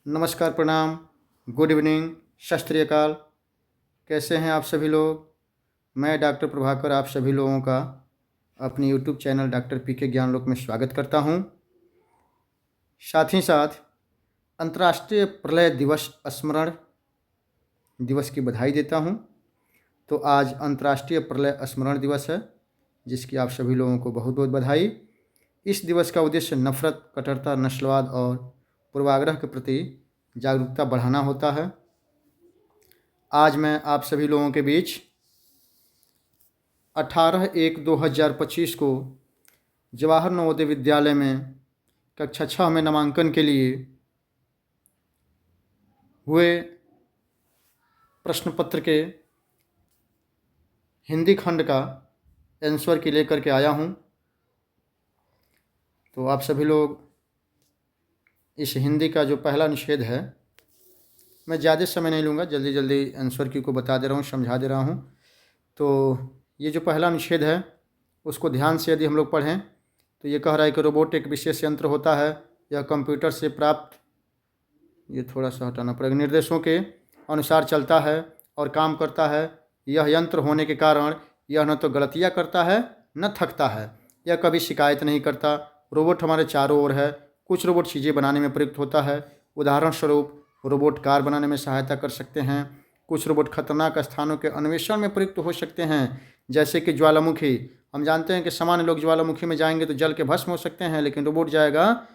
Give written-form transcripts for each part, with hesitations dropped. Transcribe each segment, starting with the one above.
नमस्कार, प्रणाम, good evening, सत श्री अकाल। कैसे हैं आप सभी लोग? मैं डॉक्टर प्रभाकर आप सभी लोगों का अपने यूट्यूब चैनल डॉक्टर पीके ज्ञानलोक में स्वागत करता हूं। साथ ही साथ अंतर्राष्ट्रीय प्रलय दिवस स्मरण दिवस की बधाई देता हूं। तो आज अंतर्राष्ट्रीय प्रलय स्मरण दिवस है, जिसकी आप सभी लोगों को बहुत बहुत बधाई। इस दिवस का उद्देश्य नफरत, कट्टरता, नस्लवाद और पूर्वाग्रह के प्रति जागरूकता बढ़ाना होता है। आज मैं आप सभी लोगों के बीच 18/1/2025 को जवाहर नवोदय विद्यालय में कक्षा 6 में नामांकन के लिए हुए प्रश्न पत्र के हिंदी खंड का आंसर की लेकर के आया हूं। तो आप सभी लोग इस हिंदी का जो पहला निषेध है, मैं ज़्यादा समय नहीं लूँगा, जल्दी जल्दी आंसर की को बता दे रहा हूँ, समझा दे रहा हूँ। तो ये जो पहला निषेध है उसको ध्यान से यदि हम लोग पढ़ें तो ये कह रहा है कि रोबोट एक विशेष यंत्र होता है। यह कंप्यूटर से प्राप्त, ये थोड़ा सा हटाना पड़ेगा, निर्देशों के अनुसार चलता है और काम करता है। यह यंत्र होने के कारण यह न तो गलतियाँ करता है न थकता है। यह कभी शिकायत नहीं करता। रोबोट हमारे चारों ओर है। कुछ रोबोट चीज़ें बनाने में प्रयुक्त होता है। उदाहरण स्वरूप रोबोट कार बनाने में सहायता कर सकते हैं। कुछ रोबोट खतरनाक स्थानों के अन्वेषण में प्रयुक्त हो सकते हैं, जैसे कि ज्वालामुखी। हम जानते हैं कि सामान्य लोग ज्वालामुखी में जाएंगे तो जल के भस्म हो सकते हैं, लेकिन रोबोट जाएगा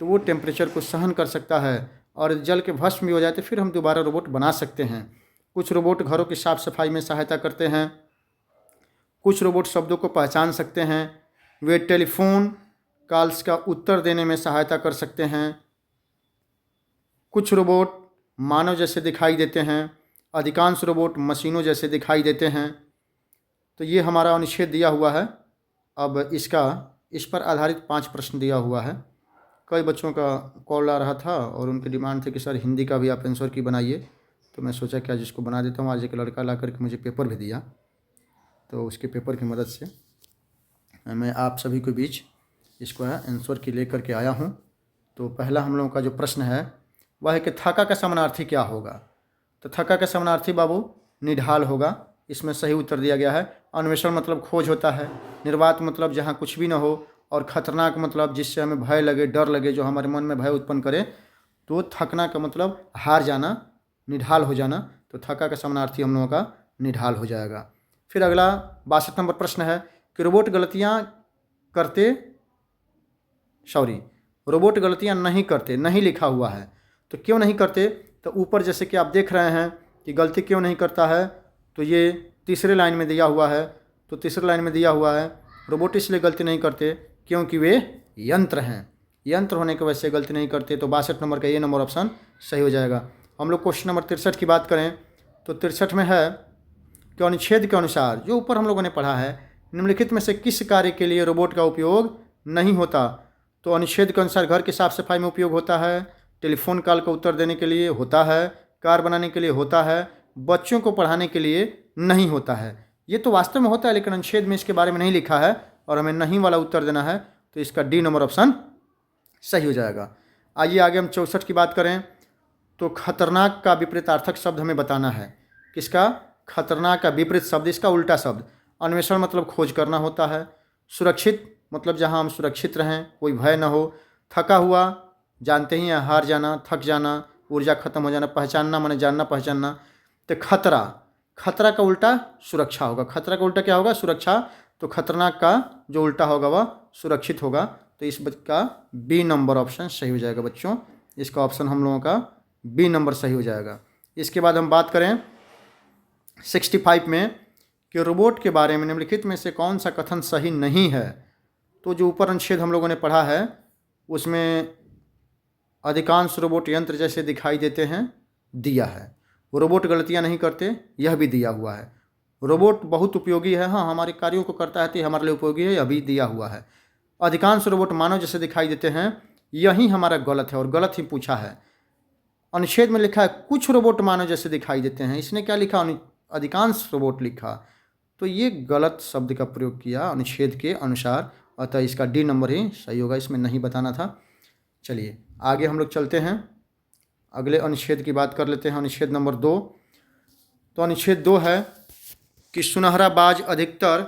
तो वो टेम्परेचर को सहन कर सकता है और जल के भस्म भी हो जाए तो फिर हम दोबारा रोबोट बना सकते हैं। कुछ रोबोट घरों की साफ सफाई में सहायता करते हैं। कुछ रोबोट शब्दों को पहचान सकते हैं। वे टेलीफोन कॉल्स का उत्तर देने में सहायता कर सकते हैं। कुछ रोबोट मानव जैसे दिखाई देते हैं। अधिकांश रोबोट मशीनों जैसे दिखाई देते हैं। तो ये हमारा अनुच्छेद दिया हुआ है। अब इस पर आधारित 5 प्रश्न दिया हुआ है। कई बच्चों का कॉल आ रहा था और उनकी डिमांड थी कि सर हिंदी का भी आप आंसर की बनाइए। तो मैं सोचा कि आज इसको बना देता हूँ। आज एक लड़का ला करके मुझे पेपर भी दिया, तो उसके पेपर की मदद से मैं आप सभी के बीच इसको आंसर की लेकर के आया हूँ। तो पहला हम लोगों का जो प्रश्न है वह है कि थका का समानार्थी क्या होगा? तो थका का समानार्थी बाबू निढाल होगा। इसमें सही उत्तर दिया गया है। अन्वेषण मतलब खोज होता है। निर्वात मतलब जहाँ कुछ भी ना हो, और खतरनाक मतलब जिससे हमें भय लगे, डर लगे, जो हमारे मन में भय उत्पन्न करे। तो थकना का मतलब हार जाना, निढाल हो जाना। तो थका का समानार्थी हम लोगों का निढाल हो जाएगा। फिर अगला 62 नंबर प्रश्न है कि रोबोट गलतियाँ नहीं करते, नहीं लिखा हुआ है। तो क्यों नहीं करते? तो ऊपर जैसे कि आप देख रहे हैं कि गलती क्यों नहीं करता है, तो ये तीसरे लाइन में दिया हुआ है। तो तीसरे लाइन में दिया हुआ है रोबोट इसलिए गलती नहीं करते क्योंकि वे यंत्र हैं। यंत्र होने की वजह से गलती नहीं करते। तो 62 नंबर का ये नंबर ऑप्शन सही हो जाएगा। हम लोग क्वेश्चन नंबर 63 की बात करें तो 63 में है कि अनुच्छेद के अनुसार, जो ऊपर हम लोगों ने पढ़ा है, निम्नलिखित में से किस कार्य के लिए रोबोट का उपयोग नहीं होता? तो अनुच्छेद के अनुसार घर की साफ सफाई में उपयोग होता है, टेलीफोन कॉल का उत्तर देने के लिए होता है, कार बनाने के लिए होता है, बच्चों को पढ़ाने के लिए नहीं होता है। ये तो वास्तव में होता है, लेकिन अनुच्छेद में इसके बारे में नहीं लिखा है और हमें नहीं वाला उत्तर देना है। तो इसका डी नंबर ऑप्शन सही हो जाएगा। आइए आगे हम 64 की बात करें तो खतरनाक का विपरीतार्थक शब्द हमें बताना है। किसका? खतरनाक का विपरीत शब्द, इसका उल्टा शब्द। अन्वेषण मतलब खोज करना होता है। सुरक्षित मतलब जहाँ हम सुरक्षित रहें, कोई भय ना हो। थका हुआ जानते ही हैं, हार जाना, थक जाना, ऊर्जा खत्म हो जाना। पहचानना माने जानना, पहचानना। तो खतरा, खतरा का उल्टा सुरक्षा होगा। खतरा का उल्टा क्या होगा? सुरक्षा। तो खतरनाक का जो उल्टा होगा वह सुरक्षित होगा। तो इस का बी नंबर ऑप्शन सही हो जाएगा बच्चों। इसका ऑप्शन हम लोगों का बी नंबर सही हो जाएगा। इसके बाद हम बात करें 65 में कि रोबोट के बारे में निम्नलिखित में से कौन सा कथन सही नहीं है? तो जो ऊपर अनुच्छेद हम लोगों ने पढ़ा है उसमें अधिकांश रोबोट यंत्र जैसे दिखाई देते हैं, दिया है। रोबोट गलतियां नहीं करते, यह भी दिया हुआ है। रोबोट बहुत उपयोगी है, हाँ हमारे कार्यों को करता है तो हमारे लिए उपयोगी है, यह भी दिया हुआ है। अधिकांश रोबोट मानव जैसे दिखाई देते हैं, यही हमारा गलत है और गलत ही पूछा है। अनुच्छेद में लिखा है कुछ रोबोट मानव जैसे दिखाई देते हैं, इसने क्या लिखा? अधिकांश रोबोट लिखा। तो ये गलत शब्द का प्रयोग किया अनुच्छेद के अनुसार, अतः इसका डी नंबर ही सही होगा, इसमें नहीं बताना था। चलिए आगे हम लोग चलते हैं अगले अनुच्छेद की बात कर लेते हैं, अनुच्छेद नंबर 2। तो अनुच्छेद 2 है कि सुनहरा बाज अधिकतर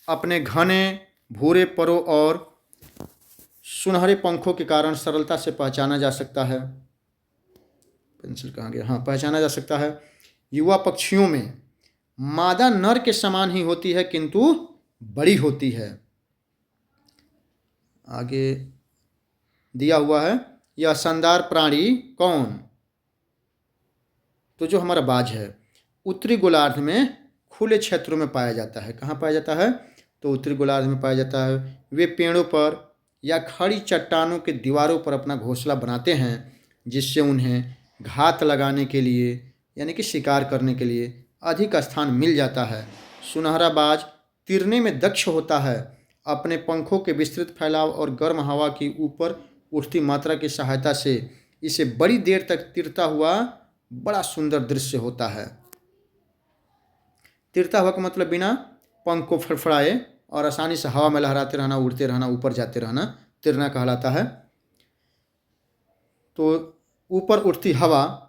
अपने घने भूरे परों और सुनहरे पंखों के कारण सरलता से पहचाना जा सकता है। पेंसिल कहाँ गया? हाँ, पहचाना जा सकता है। युवा पक्षियों में मादा नर के समान ही होती है किंतु बड़ी होती है। आगे दिया हुआ है, यह शानदार प्राणी कौन? तो जो हमारा बाज है उत्तरी गोलार्ध में खुले क्षेत्रों में पाया जाता है। कहाँ पाया जाता है? तो उत्तरी गोलार्ध में पाया जाता है। वे पेड़ों पर या खड़ी चट्टानों के दीवारों पर अपना घोंसला बनाते हैं, जिससे उन्हें घात लगाने के लिए यानी कि शिकार करने के लिए अधिक स्थान मिल जाता है। सुनहरा बाज तीरने में दक्ष होता है। अपने पंखों के विस्तृत फैलाव और गर्म हवा की ऊपर उठती मात्रा की सहायता से इसे बड़ी देर तक तीरता हुआ बड़ा सुंदर दृश्य होता है। तीरता हुआ का मतलब बिना पंख को फड़फड़ाए और आसानी से हवा में लहराते रहना, उड़ते रहना, ऊपर जाते रहना तीरना कहलाता है। तो ऊपर उठती हवा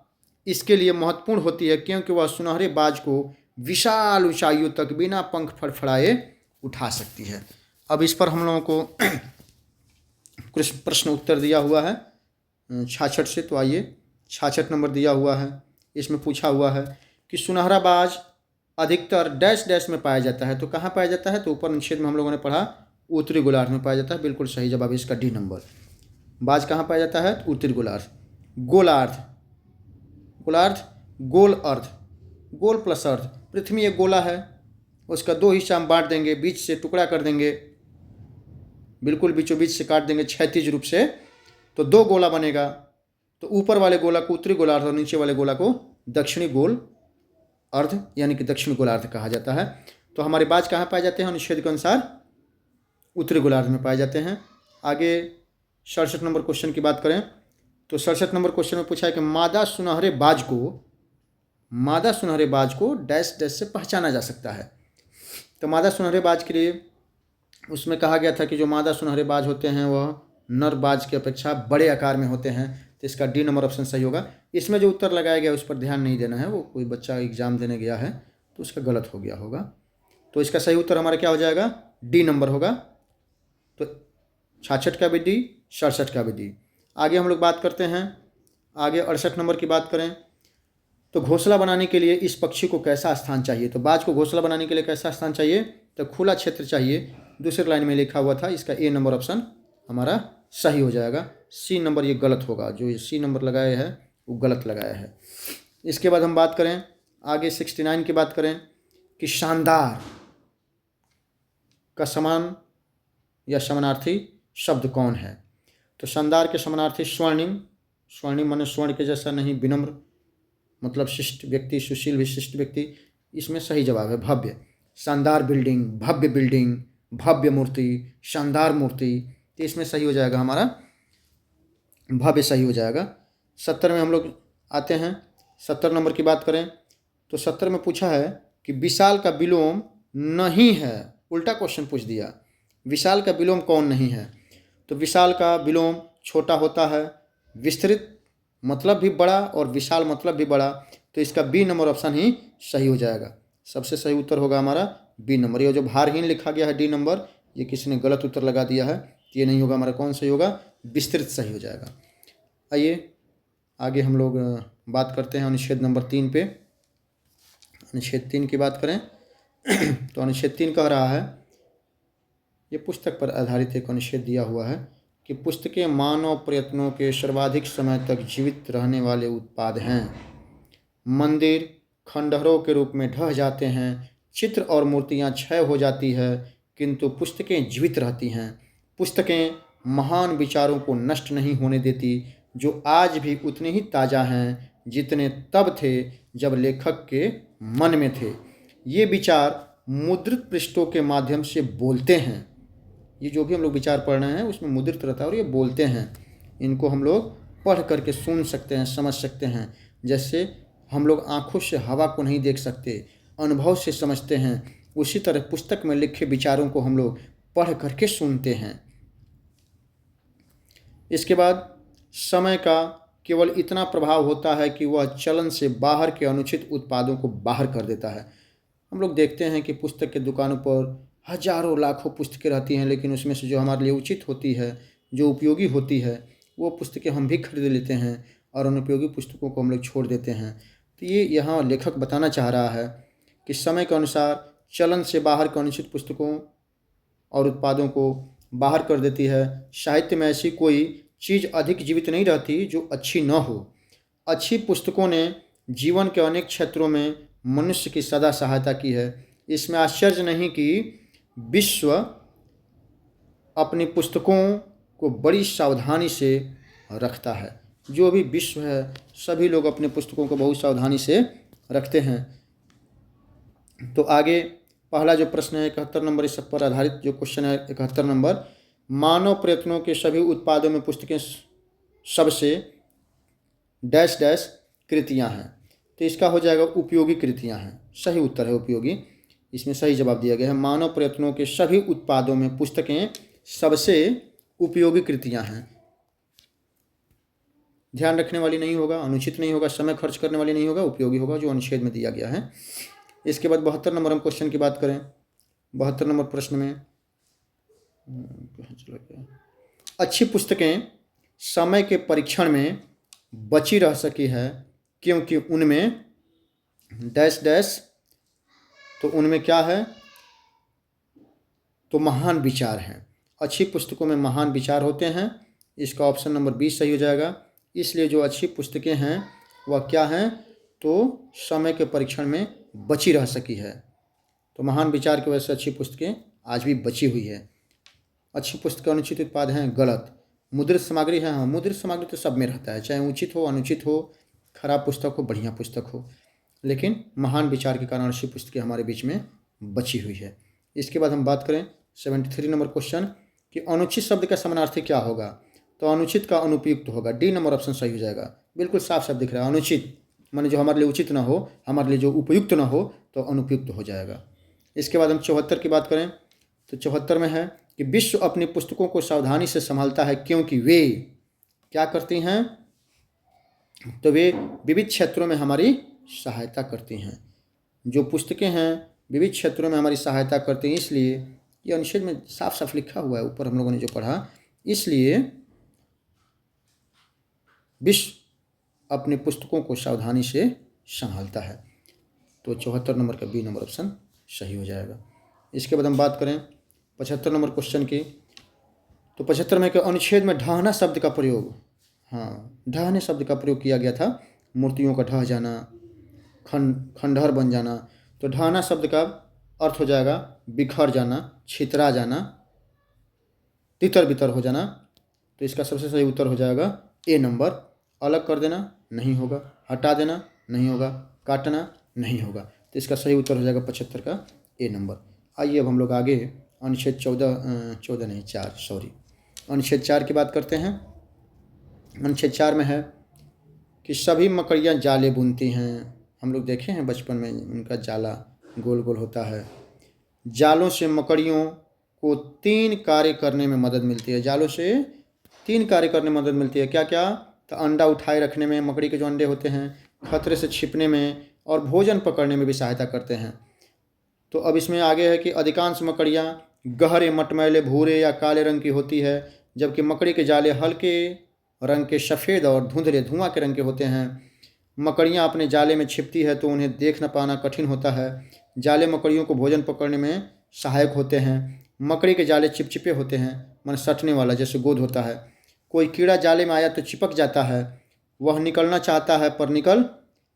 इसके लिए महत्वपूर्ण होती है क्योंकि वह सुनहरे बाज को विशाल ऊंचाइयों तक बिना पंख फड़फड़ाए उठा सकती है। अब इस पर हम लोगों को कुछ प्रश्न उत्तर दिया हुआ है 66 से। तो आइए 66 नंबर दिया हुआ है। इसमें पूछा हुआ है कि सुनहरा बाज अधिकतर डैश डैश में पाया जाता है। तो कहाँ पाया जाता है? तो ऊपर अनुच्छेद में हम लोगों ने पढ़ा उत्तरी गोलार्ध में पाया जाता है। बिल्कुल सही जवाब इसका डी नंबर। बाज कहाँ पाया जाता है? उत्तरी गोलार्ध। गोलार्ध, गोलार्ध गोल अर्ध, गोल प्लस अर्ध। पृथ्वी एक गोला है, उसका 2 हिस्सा हम बांट देंगे, बीच से टुकड़ा कर देंगे, बिल्कुल बीचों बीच से काट देंगे क्षैतिज रूप से, तो 2 गोला बनेगा। तो ऊपर वाले गोला को उत्तरी गोलार्ध और नीचे वाले गोला को दक्षिणी गोल अर्ध यानी कि दक्षिण गोलार्ध कहा जाता है। तो हमारे बाज कहाँ पाए जाते हैं? अनुच्छेद के अनुसार उत्तरी गोलार्ध में पाए जाते हैं। आगे 67 नंबर क्वेश्चन की बात करें तो 67 नंबर क्वेश्चन में पूछा है कि मादा सुनहरे बाज को डैश डैश से पहचाना जा सकता है। तो मादा सुनहरे बाज के लिए उसमें कहा गया था कि जो मादा सुनहरे बाज होते हैं वह नर बाज की अपेक्षा बड़े आकार में होते हैं। तो इसका डी नंबर ऑप्शन सही होगा। इसमें जो उत्तर लगाया गया उस पर ध्यान नहीं देना है, वो कोई बच्चा एग्जाम देने गया है तो उसका गलत हो गया होगा। तो इसका सही उत्तर हमारा क्या हो जाएगा? डी नंबर होगा। तो 66 का भी डी, 67 का भी डी। आगे हम लोग बात करते हैं, आगे 68 नंबर की बात करें तो घोंसला बनाने के लिए इस पक्षी को कैसा स्थान चाहिए? तो बाज को घोंसला बनाने के लिए कैसा स्थान चाहिए? तो खुला क्षेत्र चाहिए। दूसरी लाइन में लिखा हुआ था, इसका ए नंबर ऑप्शन हमारा सही हो जाएगा। सी नंबर ये गलत होगा, जो ये सी नंबर लगाया है वो गलत लगाया है। इसके बाद हम बात करें आगे 69 की बात करें कि शानदार का समान या समानार्थी शब्द कौन है? तो शानदार के समानार्थी स्वर्णिम, स्वर्णिम माने स्वर्ण के जैसा नहीं, विनम्र मतलब शिष्ट व्यक्ति, सुशील विशिष्ट व्यक्ति। इसमें सही जवाब है भव्य। शानदार बिल्डिंग, भव्य बिल्डिंग, भव्य मूर्ति, शानदार मूर्ति। तो इसमें सही हो जाएगा हमारा भव्य सही हो जाएगा। 70 में हम लोग आते हैं। 70 नंबर की बात करें तो 70 में पूछा है कि विशाल का विलोम नहीं है। उल्टा क्वेश्चन पूछ दिया, विशाल का विलोम कौन नहीं है? तो विशाल का विलोम छोटा होता है, विस्तृत मतलब भी बड़ा और विशाल मतलब भी बड़ा। तो इसका बी नंबर ऑप्शन ही सही हो जाएगा। सबसे सही उत्तर होगा हमारा बी नंबर। ये जो भारहीन लिखा गया है डी नंबर, ये किसी ने गलत उत्तर लगा दिया है, ये नहीं होगा हमारा। कौन सही होगा? विस्तृत सही हो जाएगा। आइए आगे हम लोग बात करते हैं अनुच्छेद नंबर 3 पे। अनुच्छेद 3 की बात करें तो अनुच्छेद 3 कह रहा है, ये पुस्तक पर आधारित एक अनुच्छेद दिया हुआ है कि पुस्तकें मानव प्रयत्नों के सर्वाधिक समय तक जीवित रहने वाले उत्पाद हैं। मंदिर खंडहरों के रूप में ढह जाते हैं, चित्र और मूर्तियां क्षय हो जाती है, किंतु पुस्तकें जीवित रहती हैं। पुस्तकें महान विचारों को नष्ट नहीं होने देती, जो आज भी उतने ही ताज़ा हैं जितने तब थे जब लेखक के मन में थे। ये विचार मुद्रित पृष्ठों के माध्यम से बोलते हैं। ये जो भी हम लोग विचार पढ़ रहे हैं उसमें मुद्रित रहता है और ये बोलते हैं। इनको हम लोग पढ़ करके सुन सकते हैं, समझ सकते हैं। जैसे हम लोग आँखों से हवा को नहीं देख सकते, अनुभव से समझते हैं, उसी तरह पुस्तक में लिखे विचारों को हम लोग पढ़ करके सुनते हैं। इसके बाद समय का केवल इतना प्रभाव होता है कि वह चलन से बाहर के अनुचित उत्पादों को बाहर कर देता है। हम लोग देखते हैं कि पुस्तक के दुकानों पर हजारों लाखों पुस्तकें रहती हैं, लेकिन उसमें से जो हमारे लिए उचित होती है, जो उपयोगी होती है, वो पुस्तकें हम भी खरीद लेते हैं और अनुपयोगी पुस्तकों को हम लोग छोड़ देते हैं। तो ये यहाँ लेखक बताना चाह रहा है कि समय के अनुसार चलन से बाहर के अनुचित पुस्तकों और उत्पादों को बाहर कर देती है। साहित्य में ऐसी कोई चीज़ अधिक जीवित नहीं रहती जो अच्छी न हो। अच्छी पुस्तकों ने जीवन के अनेक क्षेत्रों में मनुष्य की सदा सहायता की है। इसमें आश्चर्य नहीं कि विश्व अपनी पुस्तकों को बड़ी सावधानी से रखता है। जो भी विश्व है, सभी लोग अपने पुस्तकों को बहुत सावधानी से रखते हैं। तो आगे पहला जो प्रश्न है 71 नंबर, इस पर आधारित जो क्वेश्चन है 71 नंबर, मानव प्रयत्नों के सभी उत्पादों में पुस्तकें सबसे डैश डैश कृतियां हैं। तो इसका हो जाएगा उपयोगी कृतियां हैं। सही उत्तर है उपयोगी, इसमें सही जवाब दिया गया है। मानव प्रयत्नों के सभी उत्पादों में पुस्तकें सबसे उपयोगी कृतियां हैं। ध्यान रखने वाली नहीं होगा, अनुचित नहीं होगा, समय खर्च करने वाली नहीं होगा, उपयोगी होगा, जो अनुच्छेद में दिया गया है। इसके बाद 72 नंबर हम क्वेश्चन की बात करें। 72 नंबर प्रश्न में अच्छी पुस्तकें समय के परीक्षण में बची रह सकी है क्योंकि उनमें डैश डैश, तो उनमें क्या है, तो महान विचार हैं। अच्छी पुस्तकों में महान विचार होते हैं। इसका ऑप्शन नंबर 20 सही हो जाएगा। इसलिए जो अच्छी पुस्तकें हैं वह क्या हैं, तो समय के परीक्षण में बची रह सकी है। तो महान विचार की वजह से अच्छी पुस्तकें आज भी बची हुई है। अच्छी पुस्तकें अनुचित उत्पाद हैं, गलत। मुद्रित सामग्री है, हाँ, मुद्रित सामग्री तो सब में रहता है, चाहे उचित हो, अनुचित हो, खराब पुस्तक हो, बढ़िया पुस्तक हो, लेकिन महान विचार के कारण अच्छी पुस्तकें हमारे बीच में बची हुई है। इसके बाद हम बात करें 73 नंबर क्वेश्चन कि अनुचित शब्द का समानार्थी क्या होगा। तो अनुचित का अनुपयुक्त होगा। डी नंबर ऑप्शन सही हो जाएगा। बिल्कुल साफ साफ दिख रहा है। अनुचित माने जो हमारे लिए उचित ना हो, हमारे लिए जो उपयुक्त ना हो, तो अनुपयुक्त हो जाएगा। इसके बाद हम 74 की बात करें तो 74 में है कि विश्व अपनी पुस्तकों को सावधानी से संभालता है क्योंकि वे क्या करती हैं, तो वे विविध क्षेत्रों में हमारी सहायता करती हैं। जो पुस्तकें हैं विविध क्षेत्रों में हमारी सहायता करती हैं, इसलिए ये अनुच्छेद में साफ साफ लिखा हुआ है ऊपर हम लोगों ने जो पढ़ा। इसलिए विश्व अपनी पुस्तकों को सावधानी से संभालता है। तो 74 नंबर का बी नंबर ऑप्शन सही हो जाएगा। इसके बाद हम बात करें 75 नंबर क्वेश्चन की। तो 75 में के अनुच्छेद में ढहना शब्द का प्रयोग, हाँ, ढहने शब्द का प्रयोग किया गया था। मूर्तियों का ढह जाना, खंडहर बन जाना। तो ढहना शब्द का अर्थ हो जाएगा बिखर जाना, छितरा जाना, तितर बितर हो जाना। तो इसका सबसे सही उत्तर हो जाएगा ए नंबर। अलग कर देना नहीं होगा, हटा देना नहीं होगा, काटना नहीं होगा। तो इसका सही उत्तर हो जाएगा 75 का ए नंबर। आइए अब हम लोग आगे अनुच्छेद 4 अनुच्छेद 4 की बात करते हैं। अनुच्छेद 4 में है कि सभी मकड़ियाँ जाले बुनती हैं। हम लोग देखे हैं बचपन में, उनका जाला गोल गोल होता है। जालों से मकड़ियों को 3 कार्य करने में मदद मिलती है। जालों से 3 कार्य करने में मदद मिलती है। क्या क्या, तो अंडा उठाए रखने में, मकड़ी के जो अंडे होते हैं, खतरे से छिपने में, और भोजन पकड़ने में भी सहायता करते हैं। तो अब इसमें आगे है कि अधिकांश मकड़ियाँ गहरे मटमैले भूरे या काले रंग की होती है, जबकि मकड़ी के जाले हल्के रंग के, सफ़ेद और धुंधले धुआं के रंग के होते हैं। मकड़ियाँ अपने जाले में छिपती है तो उन्हें देख न पाना कठिन होता है। जाले मकड़ियों को भोजन पकड़ने में सहायक होते हैं। मकड़ी के जाले चिपचिपे होते हैं, मन सटने वाला, जैसे गोद होता है। कोई कीड़ा जाले में आया तो चिपक जाता है, वह निकलना चाहता है पर निकल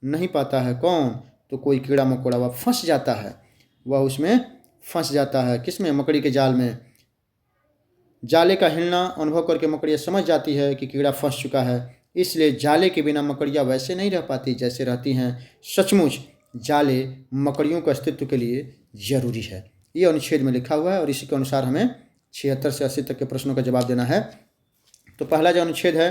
नहीं पाता है। कौन, तो कोई कीड़ा मकोड़ा, वह फंस जाता है, वह उसमें फंस जाता है। किसमें, मकड़ी के जाल में। जाले का हिलना अनुभव करके मकड़ियाँ समझ जाती है कि कीड़ा फंस चुका है, इसलिए जाले के बिना मकड़ियाँ वैसे नहीं रह पाती जैसे रहती हैं। सचमुच जाले मकड़ियों के अस्तित्व के लिए जरूरी है। ये अनुच्छेद में लिखा हुआ है और इसी के अनुसार हमें 76 से 80 तक के प्रश्नों का जवाब देना है। तो पहला जो अनुच्छेद है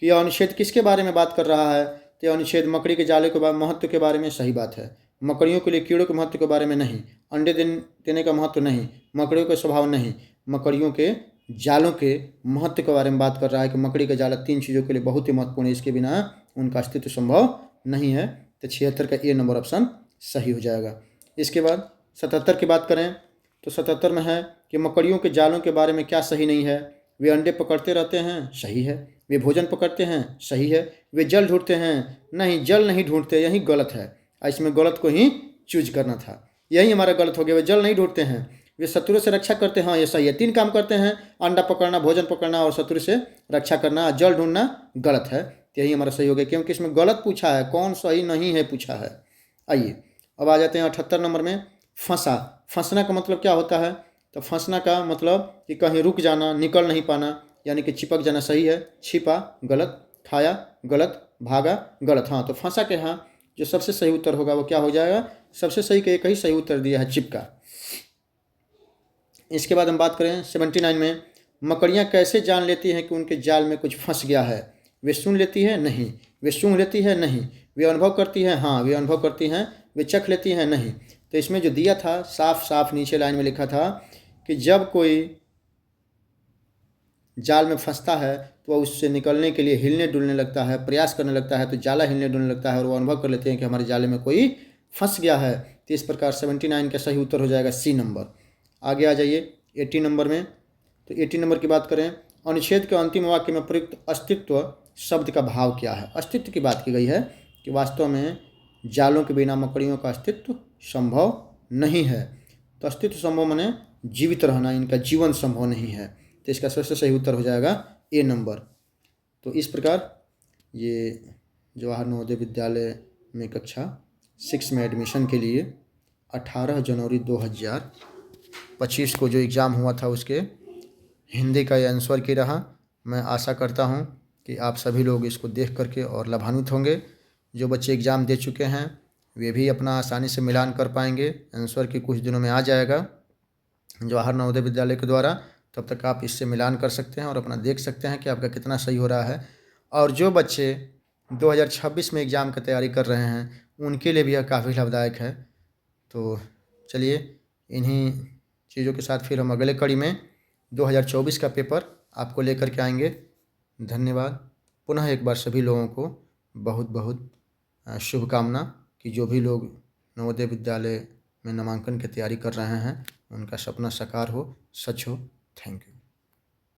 कि यह अनुच्छेद किसके बारे में बात कर रहा है, तो यह अनुच्छेद मकड़ी के जाले के महत्व के बारे में। सही बात है। मकड़ियों के लिए कीड़ों के महत्व के बारे में नहीं, अंडे देने का महत्व नहीं, मकड़ियों का स्वभाव नहीं, मकड़ियों के जालों के महत्व के बारे में बात कर रहा है कि मकड़ी का जाला 3 चीज़ों के लिए बहुत ही महत्वपूर्ण है, इसके बिना उनका अस्तित्व संभव नहीं है। तो 76 का ए नंबर ऑप्शन सही हो जाएगा। इसके बाद 77 की बात करें तो 77 में है कि मकड़ियों के जालों के बारे में क्या सही नहीं है। वे अंडे पकड़ते रहते हैं, सही है। वे भोजन पकड़ते हैं, सही है। वे जल ढूंढते हैं, नहीं, जल नहीं ढूंढते, यही गलत है। इसमें गलत को ही चूज करना था, यही हमारा गलत हो गया। वे जल नहीं ढूंढते हैं। वे शत्रु से रक्षा करते हैं, हाँ ये सही है। 3 काम करते हैं, अंडा पकड़ना, भोजन पकड़ना और शत्रु से रक्षा करना। जल ढूंढना गलत है, यही हमारा सही हो गया, क्योंकि इसमें गलत पूछा है, कौन सही नहीं है पूछा है। आइए अब आ जाते हैं 78 नंबर में। फंसा। फंसना का मतलब क्या होता है? तो फंसना का मतलब कि कहीं रुक जाना, निकल नहीं पाना, यानी कि चिपक जाना, सही है। छिपा गलत, खाया गलत, भागा गलत। हाँ, तो फंसा के यहाँ जो सबसे सही उत्तर होगा वो क्या हो जाएगा? सबसे सही का एक ही सही उत्तर दिया है, चिपका। इसके बाद हम बात करें 79 में, मकड़ियाँ कैसे जान लेती हैं कि उनके जाल में कुछ फंस गया है? वे सुन लेती है, नहीं। वे सूंघ लेती है, नहीं। वे अनुभव करती हैं, हाँ वे अनुभव करती हैं। वे चख लेती हैं, नहीं। तो इसमें जो दिया था साफ साफ नीचे लाइन में लिखा था कि जब कोई जाल में फंसता है तो वह उससे निकलने के लिए हिलने डुलने लगता है, प्रयास करने लगता है, तो जाला हिलने डुलने लगता है और वो अनुभव कर लेते हैं कि हमारे जाले में कोई फंस गया है। तो इस प्रकार 79 का सही उत्तर हो जाएगा सी नंबर। आगे आ जाइए 80 नंबर में। तो 80 नंबर की बात करें, अनुच्छेद के अंतिम वाक्य में प्रयुक्त अस्तित्व शब्द का भाव क्या है? अस्तित्व की बात की गई है कि वास्तव में जालों के बिना मकड़ियों का अस्तित्व संभव नहीं है। तो अस्तित्व संभव माने जीवित रहना, इनका जीवन संभव नहीं है। तो इसका सबसे सही उत्तर हो जाएगा ए नंबर। तो इस प्रकार ये जवाहर नवोदय विद्यालय में कक्षा 6 में एडमिशन के लिए 18 जनवरी 2025 को जो एग्ज़ाम हुआ था उसके हिंदी का ये आंसर की रहा। मैं आशा करता हूँ कि आप सभी लोग इसको देख करके और लाभान्वित होंगे। जो बच्चे एग्ज़ाम दे चुके हैं वे भी अपना आसानी से मिलान कर पाएंगे। आंसर की कुछ दिनों में आ जाएगा जवाहर नवोदय विद्यालय के द्वारा। तब तक आप इससे मिलान कर सकते हैं और अपना देख सकते हैं कि आपका कितना सही हो रहा है। और जो बच्चे 2026 में एग्ज़ाम की तैयारी कर रहे हैं उनके लिए भी यह काफ़ी लाभदायक है। तो चलिए इन्हीं चीज़ों के साथ फिर हम अगले कड़ी में 2024 का पेपर आपको लेकर के आएंगे। धन्यवाद। पुनः एक बार सभी लोगों को बहुत बहुत शुभकामना कि जो भी लोग नवोदय विद्यालय में नामांकन की तैयारी कर रहे हैं उनका सपना साकार हो, सच हो। Thank you.